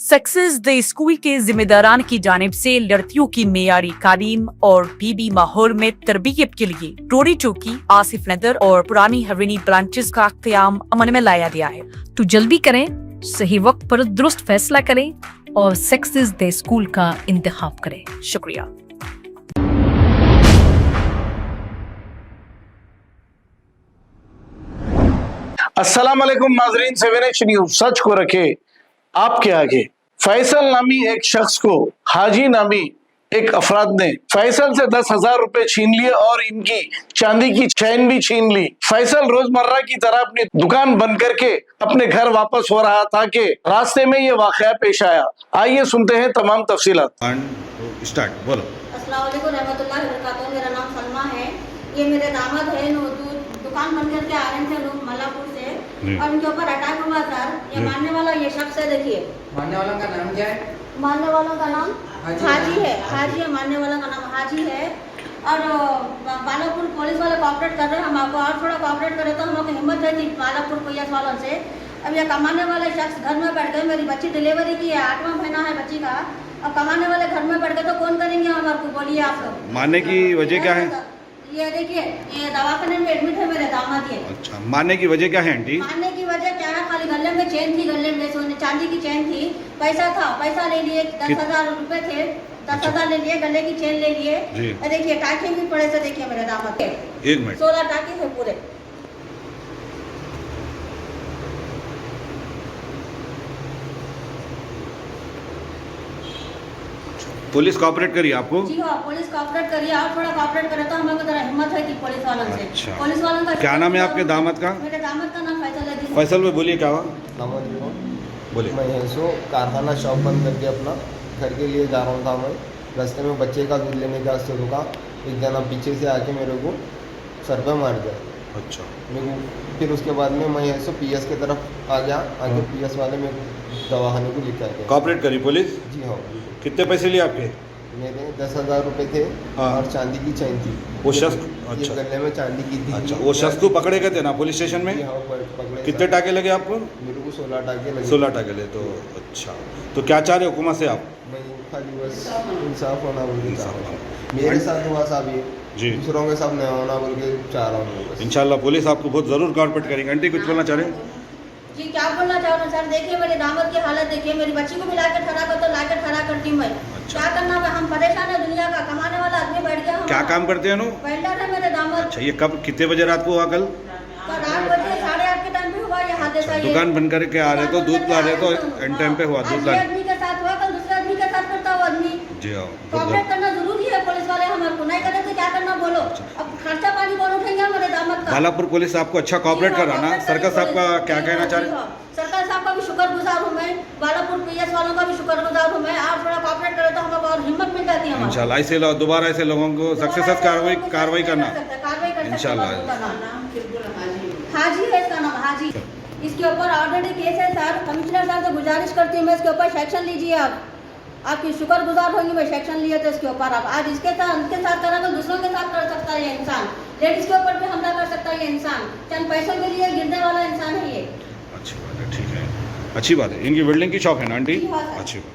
Success the school के जिम्मेदारान की जानिब से लड़कियों की मेयारी तालीम और पीबी माहौल में तरबियत के लिए टोरी चौकी, आसिफ नगर और पुरानी हवेली ब्रांचेस का क़याम अमल में लाया गया है। तो जल्दी करें, सही वक्त पर दुरुस्त फैसला करें और सक्सेस द स्कूल का इंतखाब करें। शुक्रिया। अस्सलाम वालेकुम नाजरीन, 7H न्यूज सच को रखे आपके आगे। फैसल नामी एक शख्स को हाजी नामी एक अफराद ने फैसल से 10,000 रुपए छीन लिए और इनकी चांदी की चैन भी छीन ली। फैसल रोजमर्रा की तरह अपनी दुकान बंद करके अपने घर वापस हो रहा था कि रास्ते में ये वाकया पेश आया। आइए सुनते हैं तमाम तफसीलात। स्टार्ट बोलो। अस्सलाम वालेकुम रहमतुल्लाहि व बरकातहू। मेरा नाम सलमा है। ये मेरे दामाद है। दुकान बंद करके आ रहे थे लोग मल्लापुर से और उनके ऊपर अटैक हुआ सर। ये मारने वाला ये शख्स है, देखिए। मारने वालों का नाम क्या है? मारने वालों का नाम हाजी है। हाजी है, मारने वालों का नाम हाजी है। और बालापुर पुलिस वाले कोऑपरेट कर रहे हैं। हम आपको और थोड़ा कोऑपरेट करें तो हम लोग हिम्मत रहती बालापुर पुलिस वालों से। अब ये कमाने वाले शख्स घर में बैठ गए। मेरी बच्ची डिलीवरी की है, 8वां महीना है बच्ची का। अब कमाने वाले घर में बैठ गए तो कौन करेंगे हमारे को, बोलिए आप लोग। मारने की वजह क्या है? ये देखिए, ये दवाखाने में एडमिट है मेरे दामाद। ये अच्छा, मारने की वजह क्या है आंटी? मारने की वजह क्या है, खाली गले में चेन थी, गले में सोने चांदी की चेन थी, पैसा था, पैसा ले लिए, 10,000 रुपए थे, 10,000 ले लिए, गले की चेन ले लिए। देखिए टाके भी पड़े थे, देखिए मेरे दामाद के 1 मिनट 16 टाके थे पूरे। पुलिस कोऑपरेट करी आपको? जी हाँ, पुलिस कोऑपरेट करिए और थोड़ा कोऑपरेट करे तो हमें जरा हिम्मत है कि पुलिस वालों से। अच्छा। पुलिस वालों का क्या नाम है आपके दामाद का? मेरे दामाद का नाम फैसल है जी। फैसल भाई बोलिए, क्या हुआ? बोलिए। मैं ऐसो कारखाना शॉप बंद करके अपना घर के लिए जा रहा था। मैं रास्ते में बच्चे का दूध लेने के वास्ते रुका। एक जना पीछे से आके मेरे को सर पे मार दिया। अच्छा। मेरे को फिर उसके बाद में मैं ऐसो पीएस की तरफ आ गया। आगे पीएस वाले मेरे दवाखाने को लेकर गए। कोऑपरेट करी पुलिस? जी हाँ। कितने पैसे लिए आपके? मेरे 10,000 रुपये थे और चांदी की चैन थी। वो शख्स? ये अच्छा। गले में चांदी की थी। अच्छा, वो शख्स को पकड़े गए थे ना पुलिस स्टेशन में? जी हाँ, पकड़े। कितने टाके लगे आपको? मेरे को 16 टाके लगे। 16 टाके लगे। तो अच्छा, तो क्या चाह रहे हो हुकूमत से आप? मैं खाली बस इंसाफ होना बोल के चाह रहा हूँ। इंसाफ। मेरे साथ हुआ साहब ये जी। दूसरों के साथ नहीं होना बोल के चाह रहा हूँ बस। इंशाल्लाह पुलिस आपको बहुत ज़रूर कोऑपरेट करेंगे। आंटी कुछ बोलना चाह रहे हैं? जी क्या बोलना चाह रहे हैं सर, देखिए मेरे दामाद की हालत देखिए। मेरी बच्ची को भी लाकर खड़ा कर, तो लाकर खड़ा करती हूँ मैं। अच्छा। क्या करना है, हम परेशान है दुनिया का। कमाने वाला आदमी बैठ गया। क्या काम करते हैं नो? वेल्डर है मेरे दामाद। अच्छा, ये कब कितने बजे रात को हुआ कल? कल 8 बजे 8:30 के टाइम पे हुआ ये हादसा। ये दुकान बंद करके आ रहे तो दूध ला रहे तो एंड टाइम पे हुआ दूध ला। आदमी के साथ हुआ, कल दूसरे आदमी के साथ करता हुआ आदमी। जी हाँ, कोऑपरेट करना जरूरी है। पुलिस वाले हमारे को नहीं करे तो क्या करना बोलो। अब खर्चा पानी कौन उठेंगे हमारे दामाद का? बालापुर पुलिस आपको अच्छा कोऑपरेट कर रहा ना? सरकार साहब का क्या कहना चाह रहे हैं? सरकार साहब का भी शुक्रगुजार हूँ मैं, बालापुर पीएस वालों का भी शुक्रगुजार हूँ मैं। आप थोड़ा कोऑपरेट करे तो हमको और हिम्मत मिल जाती है। इंशाल्लाह ऐसे दोबारा ऐसे लोगों को सक्सेस कार्रवाई करना इंशाल्लाह। हाजी है इसका नाम, हाजी। इसके ऊपर ऑलरेडी केस है सर। कमिश्नर साहब से गुजारिश करती हूँ मैं, इसके ऊपर सेक्शन लीजिए आप। आपकी शुक्रगुजार होंगी मैं, सेक्शन लिए तो इसके ऊपर आप। आज इसके साथ करा तो दूसरों के साथ कर सकता है ये इंसान। लेडीज के ऊपर भी हमला कर सकता है ये इंसान। चंद पैसों के लिए गिरने वाला इंसान है ये। अच्छी बात है, ठीक है, अच्छी बात है। इनकी बिल्डिंग की शॉप है ना आंटी? जी हाँ सर। अच्छी बात।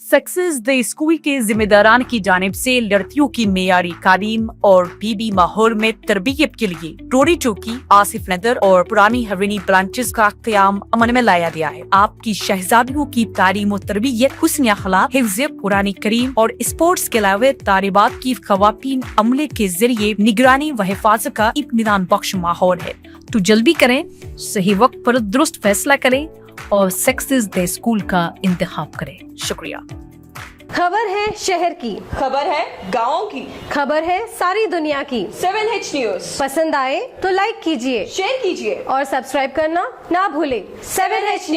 सक्सेस द स्कूल के जिम्मेदारान की जानिब से लड़कियों की मेयारी तालीम और पीबी माहौल में तरबियत के लिए टोरी चौकी, आसिफ नगर और पुरानी हवेली ब्रांचेस का क़याम अमल में लाया गया है। आपकी शहजादियों की तालीम और तरबियत, हुस्न अखलाक, हिफ्ज़ कुरान करीम और स्पोर्ट्स के अलावा तालिबात की ख़वातीन अमले के जरिए निगरानी व हिफाजत का इत्मीनान बख्श माहौल है। तो जल्दी करें, सही वक्त पर दुरुस्त फैसला करें और सक्सेस द स्कूल का इंतखाब करें। शुक्रिया। खबर है शहर की, खबर है गाँव की, खबर है सारी दुनिया की। 7H न्यूज पसंद आए तो लाइक कीजिए, शेयर कीजिए और सब्सक्राइब करना ना भूले। 7H news.